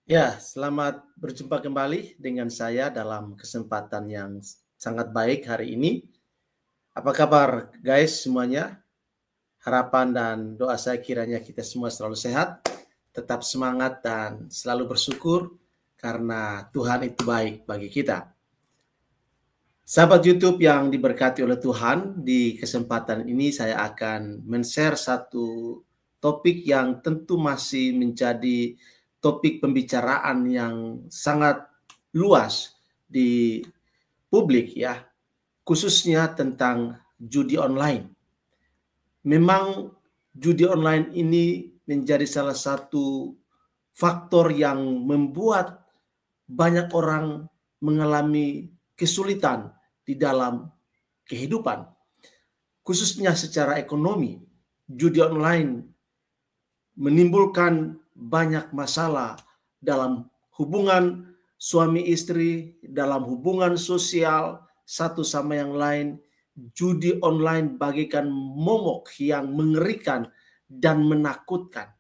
Ya, selamat berjumpa kembali dengan saya dalam kesempatan yang sangat baik hari ini. Apa kabar guys semuanya? Harapan dan doa saya kiranya kita semua selalu sehat, tetap semangat dan selalu bersyukur karena Tuhan itu baik bagi kita. Sahabat YouTube yang diberkati oleh Tuhan, di kesempatan ini saya akan men-share satu topik yang tentu masih menjadi topik pembicaraan yang sangat luas di publik ya, khususnya tentang judi online. Memang judi online ini menjadi salah satu faktor yang membuat banyak orang mengalami kesulitan di dalam kehidupan, khususnya secara ekonomi. Judi online menimbulkan banyak masalah dalam hubungan suami istri, dalam hubungan sosial satu sama yang lain. Judi online bagaikan momok yang mengerikan dan menakutkan.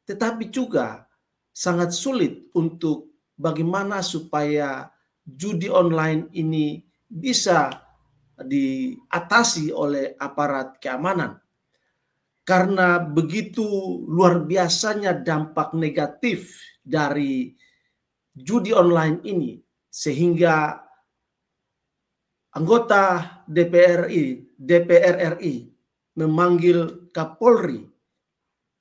Tetapi juga sangat sulit untuk bagaimana supaya judi online ini bisa diatasi oleh aparat keamanan. Karena begitu luar biasanya dampak negatif dari judi online ini, sehingga anggota DPR RI memanggil Kapolri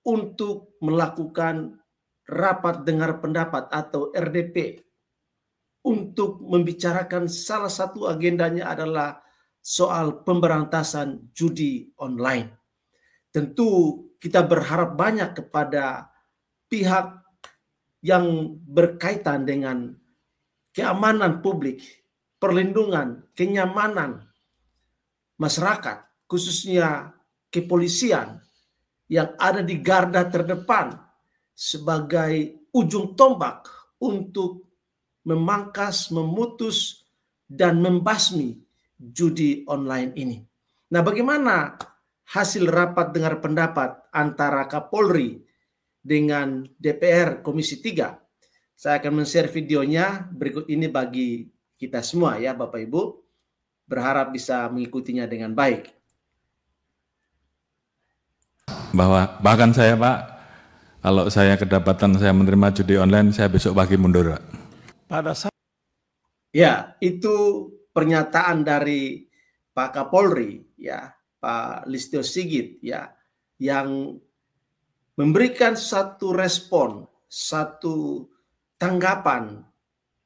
untuk melakukan rapat dengar pendapat atau RDP untuk membicarakan salah satu agendanya adalah soal pemberantasan judi online. Tentu kita berharap banyak kepada pihak yang berkaitan dengan keamanan publik, perlindungan, kenyamanan masyarakat, khususnya kepolisian yang ada di garda terdepan sebagai ujung tombak untuk memangkas, memutus, dan membasmi judi online ini. Nah, bagaimana hasil rapat dengar pendapat antara Kapolri dengan DPR Komisi 3? Saya akan men-share videonya berikut ini bagi kita semua ya Bapak Ibu. Berharap bisa mengikutinya dengan baik. Bahkan saya Pak, kalau saya kedapatan saya menerima judi online, saya besok pagi mundur Pak. Ya, itu pernyataan dari Pak Kapolri ya, Pak Listio Sigit ya, yang memberikan satu respon, satu tanggapan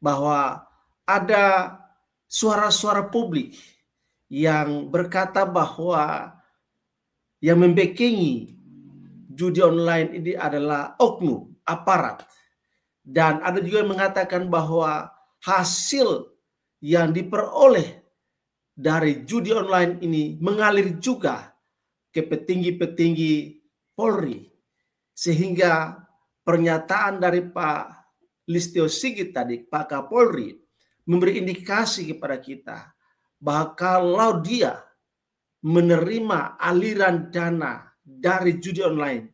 bahwa ada suara-suara publik yang berkata bahwa yang membackingi judi online ini adalah oknum, aparat. Dan ada juga yang mengatakan bahwa hasil yang diperoleh dari judi online ini mengalir juga ke petinggi-petinggi Polri. Sehingga pernyataan dari Pak Listio Sigit tadi, Pak Kapolri, memberi indikasi kepada kita bahwa kalau dia menerima aliran dana dari judi online,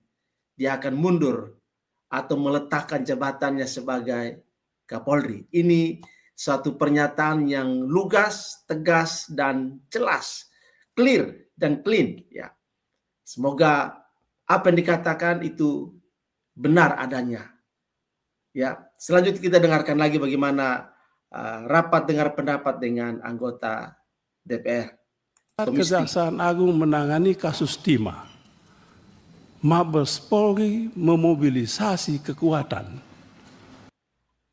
dia akan mundur atau meletakkan jabatannya sebagai Kapolri. Ini suatu pernyataan yang lugas, tegas, dan jelas, clear dan clean. Ya, semoga apa yang dikatakan itu benar adanya. Ya, selanjutnya kita dengarkan lagi bagaimana rapat dengar pendapat dengan anggota DPR. Kejaksaan Agung menangani kasus timah. Mabes Polri memobilisasi kekuatan.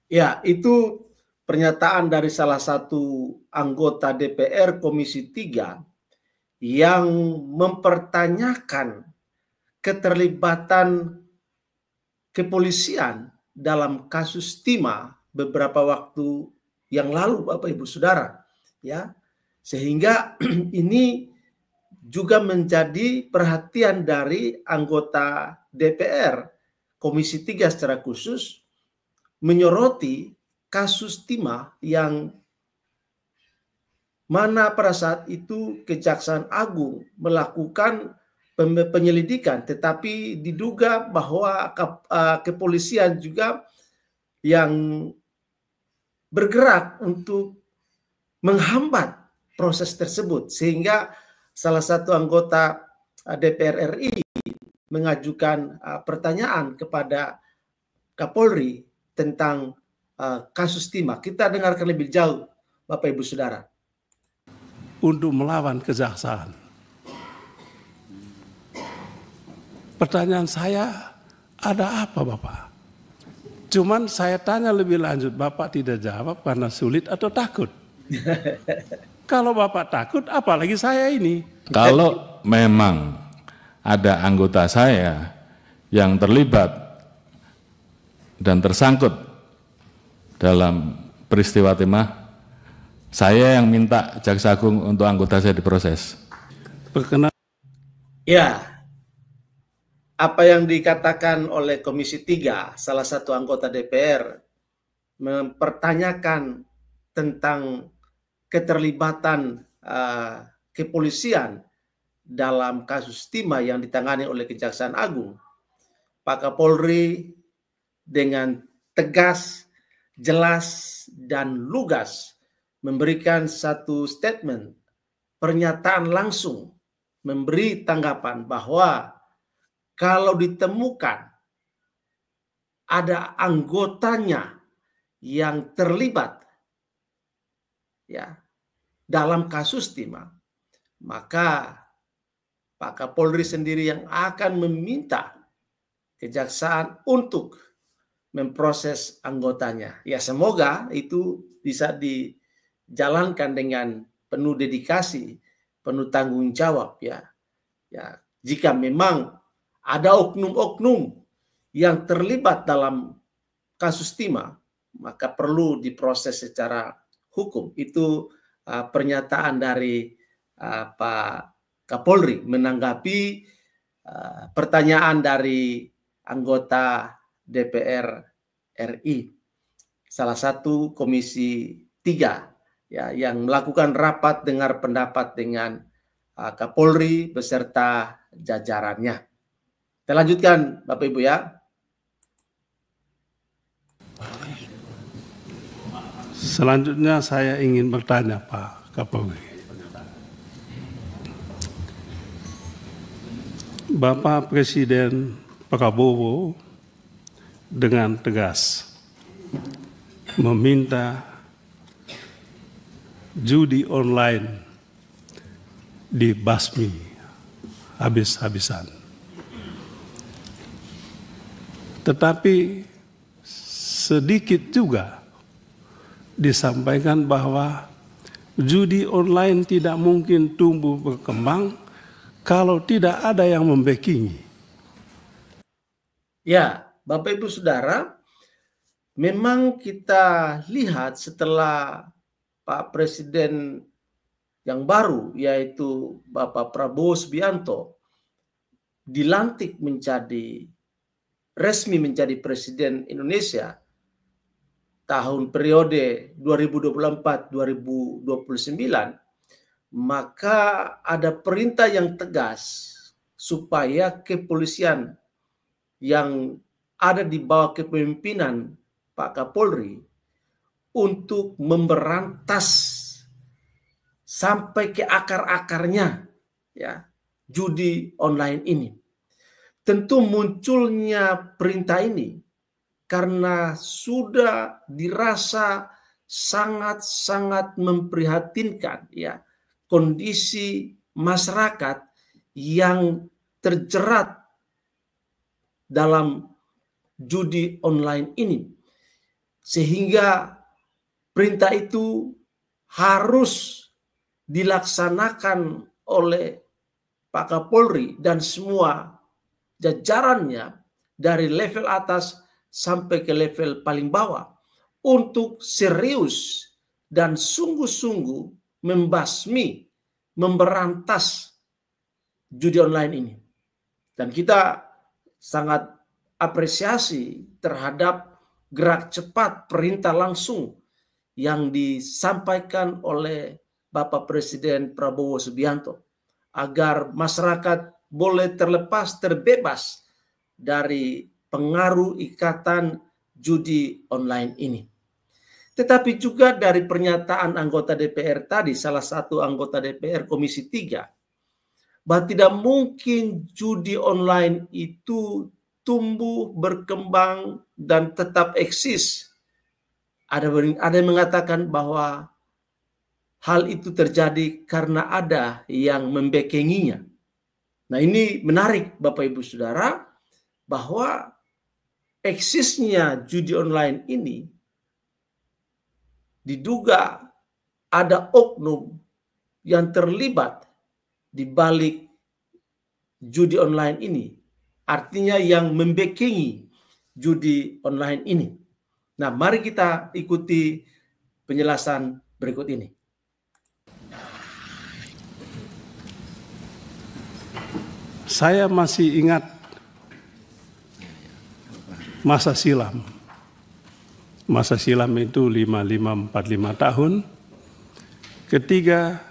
Ya, itu pernyataan dari salah satu anggota DPR Komisi 3 yang mempertanyakan keterlibatan kepolisian dalam kasus timah beberapa waktu yang lalu, Bapak Ibu Saudara, ya. Sehingga ini juga menjadi perhatian dari anggota DPR Komisi 3 secara khusus, menyoroti kasus timah yang mana pada saat itu Kejaksaan Agung melakukan penyelidikan, tetapi diduga bahwa kepolisian juga yang bergerak untuk menghambat proses tersebut, sehingga salah satu anggota DPR RI mengajukan pertanyaan kepada Kapolri tentang kasus timah. Kita dengarkan lebih jauh, Bapak Ibu Saudara. Untuk melawan kejaksaan. Pertanyaan saya, ada apa Bapak? Cuman saya tanya lebih lanjut, Bapak tidak jawab karena sulit atau takut? Kalau Bapak takut, apalagi saya ini. Kalau memang ada anggota saya yang terlibat dan tersangkut dalam peristiwa timah, saya yang minta Jaksa Agung untuk anggota saya diproses. Ya, apa yang dikatakan oleh Komisi 3, salah satu anggota DPR, mempertanyakan tentang keterlibatan kepolisian dalam kasus timah yang ditangani oleh Kejaksaan Agung. Pak Kapolri dengan tegas, jelas, dan lugas memberikan satu statement, pernyataan langsung, memberi tanggapan bahwa kalau ditemukan ada anggotanya yang terlibat ya dalam kasus timah, maka Pak Kapolri sendiri yang akan meminta kejaksaan untuk memproses anggotanya. Ya, semoga itu bisa dijalankan dengan penuh dedikasi, penuh tanggung jawab ya. Ya, jika memang ada oknum-oknum yang terlibat dalam kasus timah, maka perlu diproses secara hukum. Itu pernyataan dari Pak Kapolri menanggapi pertanyaan dari anggota DPR RI, salah satu Komisi 3 ya, yang melakukan rapat dengar pendapat dengan Kapolri beserta jajarannya. Kita lanjutkan Bapak Ibu ya. Selanjutnya saya ingin bertanya Pak Kapolri. Bapak Presiden Prabowo dengan tegas meminta judi online dibasmi habis-habisan. Tetapi sedikit juga disampaikan bahwa judi online tidak mungkin tumbuh berkembang kalau tidak ada yang membackingi. Ya, Bapak Ibu Saudara, memang kita lihat setelah Pak Presiden yang baru, yaitu Bapak Prabowo Subianto, dilantik resmi menjadi Presiden Indonesia tahun periode 2024-2029, maka ada perintah yang tegas supaya kepolisian yang ada di bawah kepemimpinan Pak Kapolri untuk memberantas sampai ke akar-akarnya ya judi online ini. Tentu munculnya perintah ini karena sudah dirasa sangat-sangat memprihatinkan ya kondisi masyarakat yang terjerat dalam judi online ini, sehingga perintah itu harus dilaksanakan oleh Pak Kapolri dan semua jajarannya dari level atas sampai ke level paling bawah untuk serius dan sungguh-sungguh membasmi, memberantas judi online ini. Dan kita sangat apresiasi terhadap gerak cepat perintah langsung yang disampaikan oleh Bapak Presiden Prabowo Subianto agar masyarakat boleh terbebas dari pengaruh ikatan judi online ini. Tetapi juga dari pernyataan anggota DPR tadi, salah satu anggota DPR Komisi 3, bahwa tidak mungkin judi online itu tumbuh, berkembang, dan tetap eksis. Ada yang mengatakan bahwa hal itu terjadi karena ada yang membekenginya. Nah, ini menarik Bapak Ibu Saudara, bahwa eksisnya judi online ini diduga ada oknum yang terlibat di balik judi online ini. Artinya yang membekengi judi online ini. Nah, mari kita ikuti penjelasan berikut ini. Saya masih ingat masa silam. Masa silam itu 45-45 tahun. Ketika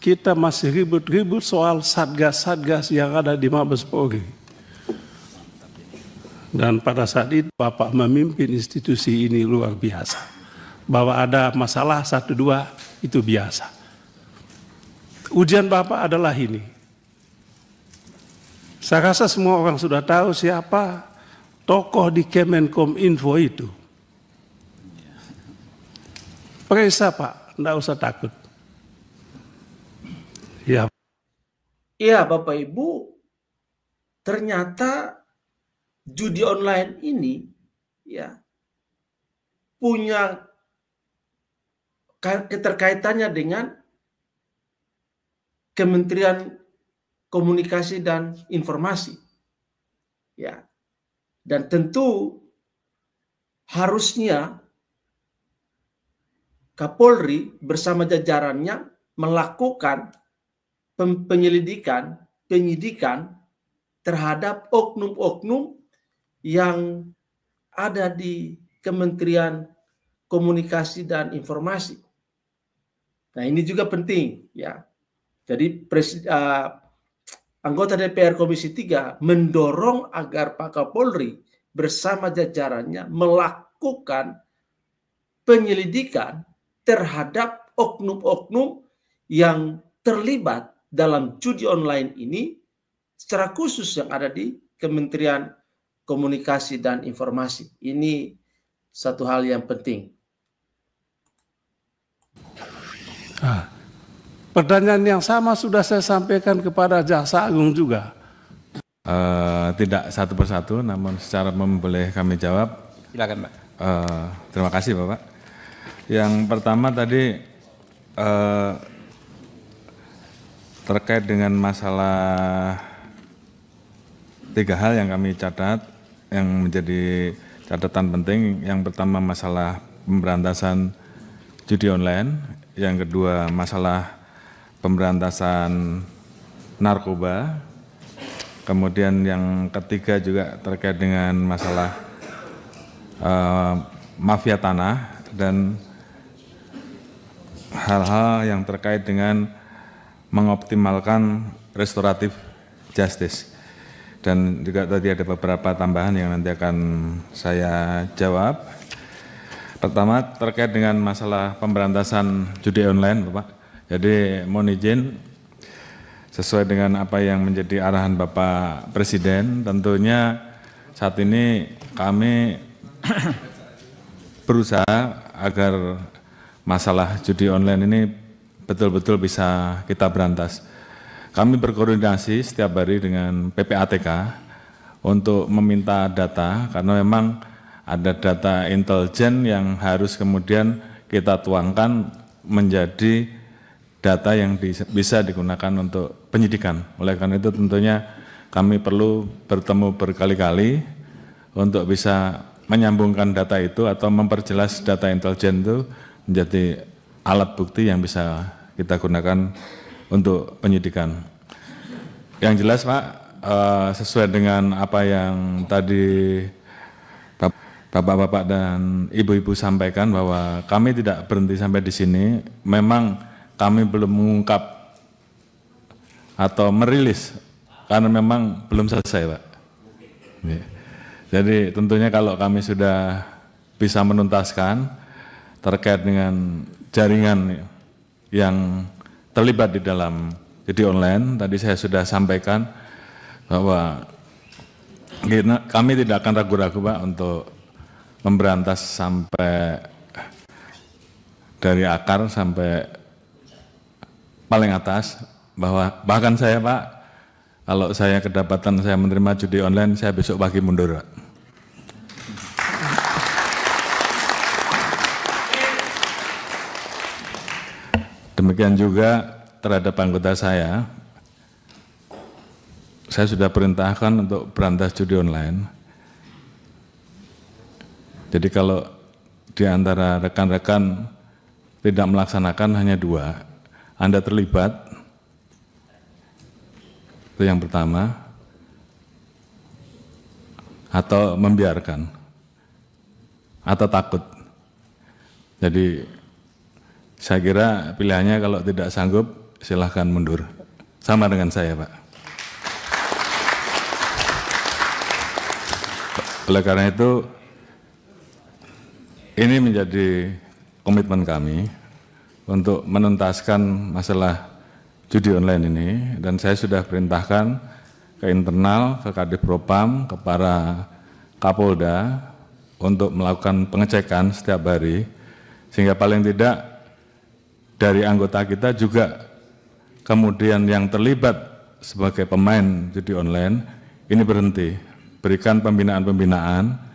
kita masih ribut-ribut soal satgas-satgas yang ada di Mabes Polri. Dan pada saat itu Bapak memimpin institusi ini luar biasa. Bahwa ada masalah 1-2 itu biasa. Ujian Bapak adalah ini. Saya rasa semua orang sudah tahu siapa tokoh di Kemenkominfo itu. Periksa Pak, enggak usah takut. Ya. Iya Bapak Ibu, ternyata judi online ini ya punya keterkaitannya dengan Kementerian Komunikasi dan Informasi. Ya. Dan tentu harusnya Kapolri bersama jajarannya melakukan penyidikan terhadap oknum-oknum yang ada di Kementerian Komunikasi dan Informasi. Nah, ini juga penting ya. Jadi anggota DPR Komisi 3 mendorong agar Pak Kapolri bersama jajarannya melakukan penyelidikan terhadap oknum-oknum yang terlibat dalam judi online ini, secara khusus yang ada di Kementerian Komunikasi dan Informasi. Ini satu hal yang penting. Pertanyaan yang sama sudah saya sampaikan kepada Jaksa Agung juga. Tidak satu persatu, namun secara umum boleh kami jawab. Silakan, Pak. Terima kasih, Bapak. Yang pertama tadi terkait dengan masalah 3 hal yang kami catat, yang menjadi catatan penting. Yang pertama masalah pemberantasan judi online, yang kedua masalah pemberantasan narkoba, kemudian yang ketiga juga terkait dengan masalah mafia tanah, dan hal-hal yang terkait dengan mengoptimalkan restoratif justice. Dan juga tadi ada beberapa tambahan yang nanti akan saya jawab. Pertama terkait dengan masalah pemberantasan judi online, Bapak. Jadi mohon izin, sesuai dengan apa yang menjadi arahan Bapak Presiden, tentunya saat ini kami berusaha agar masalah judi online ini betul-betul bisa kita berantas. Kami berkoordinasi setiap hari dengan PPATK untuk meminta data, karena memang ada data intelijen yang harus kemudian kita tuangkan menjadi data yang bisa digunakan untuk penyidikan. Oleh karena itu tentunya kami perlu bertemu berkali-kali untuk bisa menyambungkan data itu atau memperjelas data intelijen itu menjadi alat bukti yang bisa kita gunakan untuk penyidikan. Yang jelas Pak, sesuai dengan apa yang tadi Bapak-bapak dan Ibu-ibu sampaikan, bahwa kami tidak berhenti sampai di sini. Memang kami belum mengungkap atau merilis karena memang belum selesai Pak. Jadi tentunya kalau kami sudah bisa menuntaskan terkait dengan jaringan yang terlibat di dalam judi online. Tadi saya sudah sampaikan bahwa kami tidak akan ragu-ragu Pak untuk memberantas sampai dari akar sampai paling atas, bahwa bahkan saya Pak, kalau saya kedapatan saya menerima judi online, saya besok pagi mundur Pak. Demikian juga terhadap anggota saya sudah perintahkan untuk berantas judi online. Jadi kalau di antara rekan-rekan tidak melaksanakan hanya 2, Anda terlibat, itu yang pertama, atau membiarkan, atau takut. Jadi saya kira pilihannya kalau tidak sanggup silahkan mundur. Sama dengan saya Pak. Oleh karena itu ini menjadi komitmen kami untuk menuntaskan masalah judi online ini, dan saya sudah perintahkan ke internal, ke Kadif Propam, ke para Kapolda untuk melakukan pengecekan setiap hari, sehingga paling tidak dari anggota kita juga kemudian yang terlibat sebagai pemain judi online ini berhenti, berikan pembinaan-pembinaan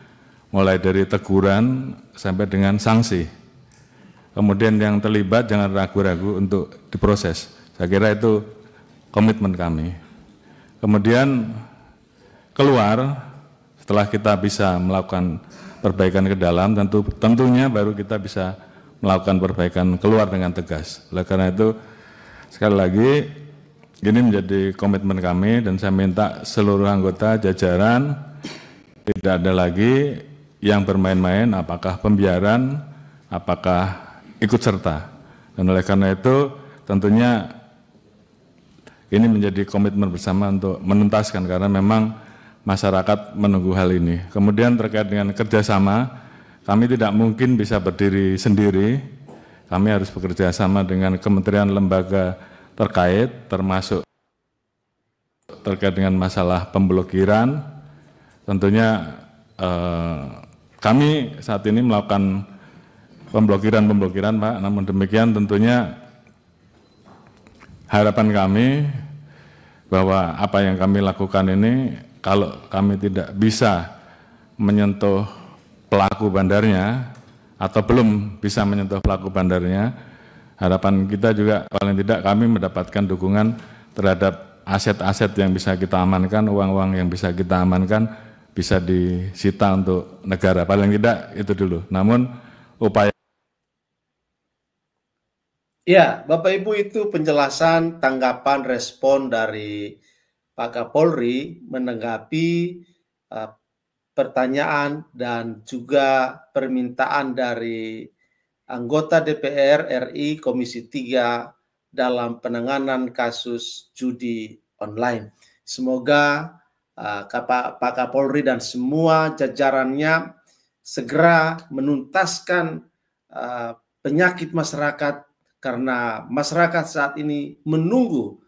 mulai dari teguran sampai dengan sanksi. Kemudian yang terlibat jangan ragu-ragu untuk diproses. Saya kira itu komitmen kami. Kemudian keluar setelah kita bisa melakukan perbaikan ke dalam, tentunya baru kita bisa melakukan perbaikan keluar dengan tegas. Oleh karena itu, sekali lagi, ini menjadi komitmen kami dan saya minta seluruh anggota jajaran tidak ada lagi yang bermain-main, apakah pembiaran, apakah ikut serta. Dan oleh karena itu, tentunya ini menjadi komitmen bersama untuk menuntaskan, karena memang masyarakat menunggu hal ini. Kemudian terkait dengan kerjasama, kami tidak mungkin bisa berdiri sendiri, kami harus bekerja sama dengan kementerian lembaga terkait, termasuk terkait dengan masalah pemblokiran. Tentunya kami saat ini melakukan pemblokiran Pak, namun demikian tentunya harapan kami bahwa apa yang kami lakukan ini, kalau kami tidak bisa menyentuh pelaku bandarnya atau belum bisa menyentuh pelaku bandarnya, harapan kita juga paling tidak kami mendapatkan dukungan terhadap aset-aset yang bisa kita amankan, uang-uang yang bisa kita amankan bisa disita untuk negara, paling tidak itu dulu. Namun upaya. Ya, Bapak Ibu, itu penjelasan, tanggapan, respon dari Pak Kapolri menanggapi pertanyaan dan juga permintaan dari anggota DPR RI Komisi 3 dalam penanganan kasus judi online. Semoga Pak Kapolri dan semua jajarannya segera menuntaskan penyakit masyarakat, karena masyarakat saat ini menunggu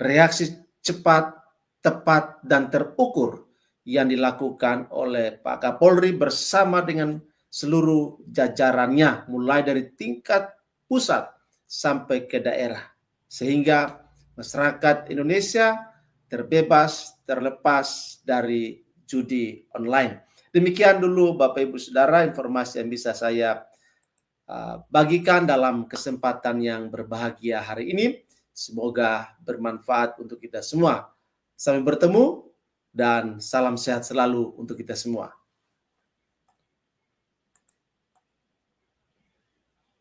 reaksi cepat, tepat, dan terukur yang dilakukan oleh Pak Kapolri bersama dengan seluruh jajarannya, mulai dari tingkat pusat sampai ke daerah, sehingga masyarakat Indonesia terbebas, terlepas dari judi online. Demikian dulu Bapak Ibu Saudara informasi yang bisa saya bagikan dalam kesempatan yang berbahagia hari ini. Semoga bermanfaat untuk kita semua. Sampai bertemu dan salam sehat selalu untuk kita semua.